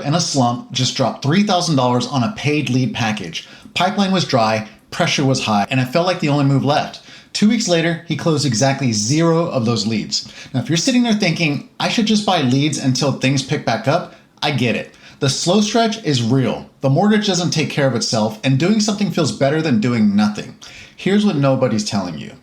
rep in a slump just dropped $3,000 on a paid lead package. Pipeline was dry, pressure was high, and it felt like the only move left. 2 weeks later, he closed exactly 0 of those leads. Now, if you're sitting there thinking, I should just buy leads until things pick back up, I get it. The slow stretch is real. The mortgage doesn't take care of itself, and doing something feels better than doing nothing. Here's what nobody's telling you.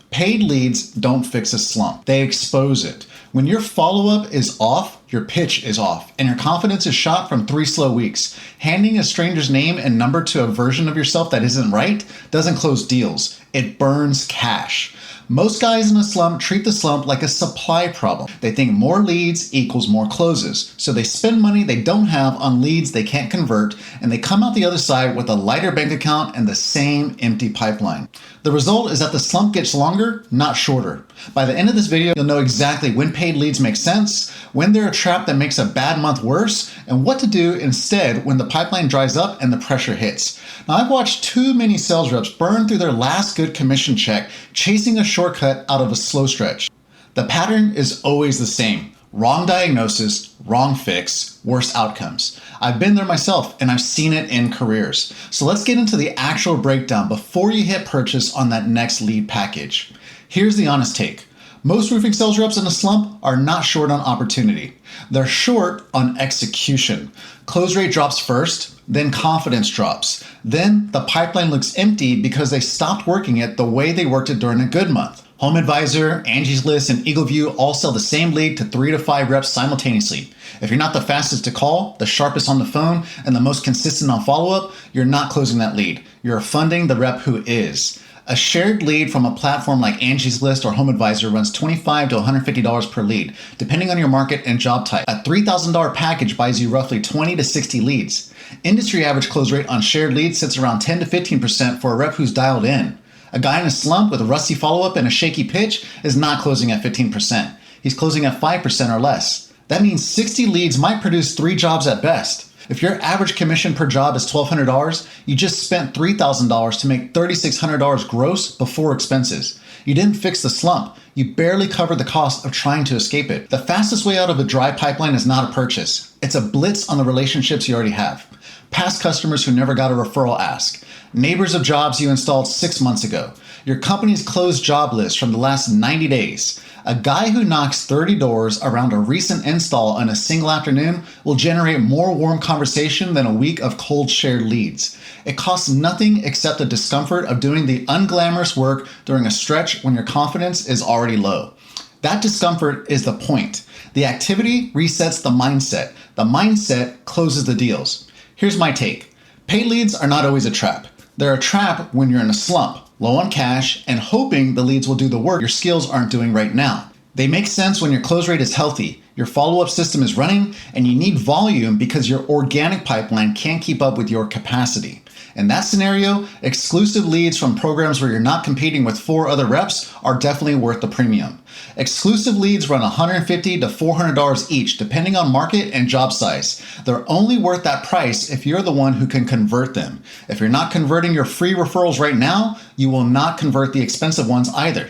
Paid leads don't fix a slump. They expose it. When your follow-up is off, your pitch is off, and your confidence is shot from 3 slow weeks. Handing a stranger's name and number to a version of yourself that isn't right doesn't close deals. It burns cash. Most guys in a slump treat the slump like a supply problem. They think more leads equals more closes. So they spend money they don't have on leads they can't convert, and they come out the other side with a lighter bank account and the same empty pipeline. The result is that the slump gets longer, not shorter. By the end of this video, you'll know exactly when paid leads make sense, when they're a trap that makes a bad month worse, and what to do instead when the pipeline dries up and the pressure hits. Now, I've watched too many sales reps burn through their last good commission check chasing a shortcut out of a slow stretch. The pattern is always the same. Wrong diagnosis, wrong fix, worse outcomes. I've been there myself and I've seen it in careers. So let's get into the actual breakdown before you hit purchase on that next lead package. Here's the honest take. Most roofing sales reps in a slump are not short on opportunity. They're short on execution. Close rate drops first, then confidence drops. Then the pipeline looks empty because they stopped working it the way they worked it during a good month. Home Advisor, Angie's List, and EagleView all sell the same lead to 3 to 5 reps simultaneously. If you're not the fastest to call, the sharpest on the phone, and the most consistent on follow-up, you're not closing that lead. You're funding the rep who is. A shared lead from a platform like Angie's List or Home Advisor runs $25 to $150 per lead, depending on your market and job type. A $3,000 package buys you roughly 20 to 60 leads. Industry average close rate on shared leads sits around 10 to 15% for a rep who's dialed in. A guy in a slump with a rusty follow-up and a shaky pitch is not closing at 15%. He's closing at 5% or less. That means 60 leads might produce 3 jobs at best. If your average commission per job is $1,200, you just spent $3,000 to make $3,600 gross before expenses. You didn't fix the slump. You barely covered the cost of trying to escape it. The fastest way out of a dry pipeline is not a purchase. It's a blitz on the relationships you already have. Past customers who never got a referral ask. Neighbors of jobs you installed 6 months ago. Your company's closed job list from the last 90 days. A guy who knocks 30 doors around a recent install in a single afternoon will generate more warm conversation than a week of cold shared leads. It costs nothing except the discomfort of doing the unglamorous work during a stretch when your confidence is already low. That discomfort is the point. The activity resets the mindset. The mindset closes the deals. Here's my take. Paid leads are not always a trap. They're a trap when you're in a slump, low on cash, and hoping the leads will do the work your skills aren't doing right now. They make sense when your close rate is healthy, your follow-up system is running, and you need volume because your organic pipeline can't keep up with your capacity. In that scenario, exclusive leads from programs where you're not competing with 4 other reps are definitely worth the premium. Exclusive leads run $150 to $400 each, depending on market and job size. They're only worth that price if you're the one who can convert them. If you're not converting your free referrals right now, you will not convert the expensive ones either.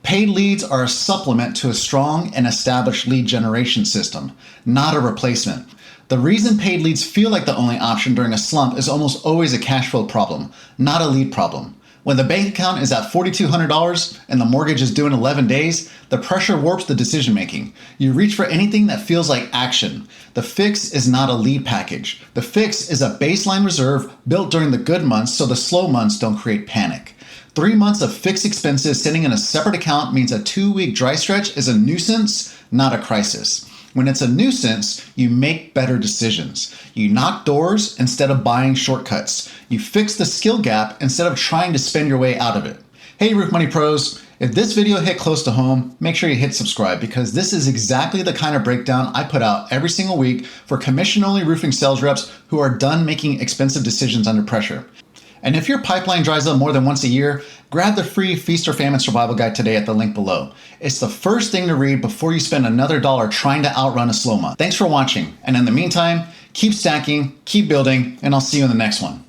Paid leads are a supplement to a strong and established lead generation system, not a replacement. The reason paid leads feel like the only option during a slump is almost always a cash flow problem, not a lead problem. When the bank account is at $4,200 and the mortgage is due in 11 days, the pressure warps the decision making. You reach for anything that feels like action. The fix is not a lead package. The fix is a baseline reserve built during the good months so the slow months don't create panic. 3 months of fixed expenses sitting in a separate account means a 2-week dry stretch is a nuisance, not a crisis. When it's a nuisance, you make better decisions. You knock doors instead of buying shortcuts. You fix the skill gap instead of trying to spend your way out of it. Hey Roof Money Pros, if this video hit close to home, make sure you hit subscribe because this is exactly the kind of breakdown I put out every single week for commission-only roofing sales reps who are done making expensive decisions under pressure. And if your pipeline dries up more than once a year, grab the free Feast or Famine Survival Guide today at the link below. It's the first thing to read before you spend another dollar trying to outrun a slow month. Thanks for watching, and in the meantime, keep stacking, keep building, and I'll see you in the next one.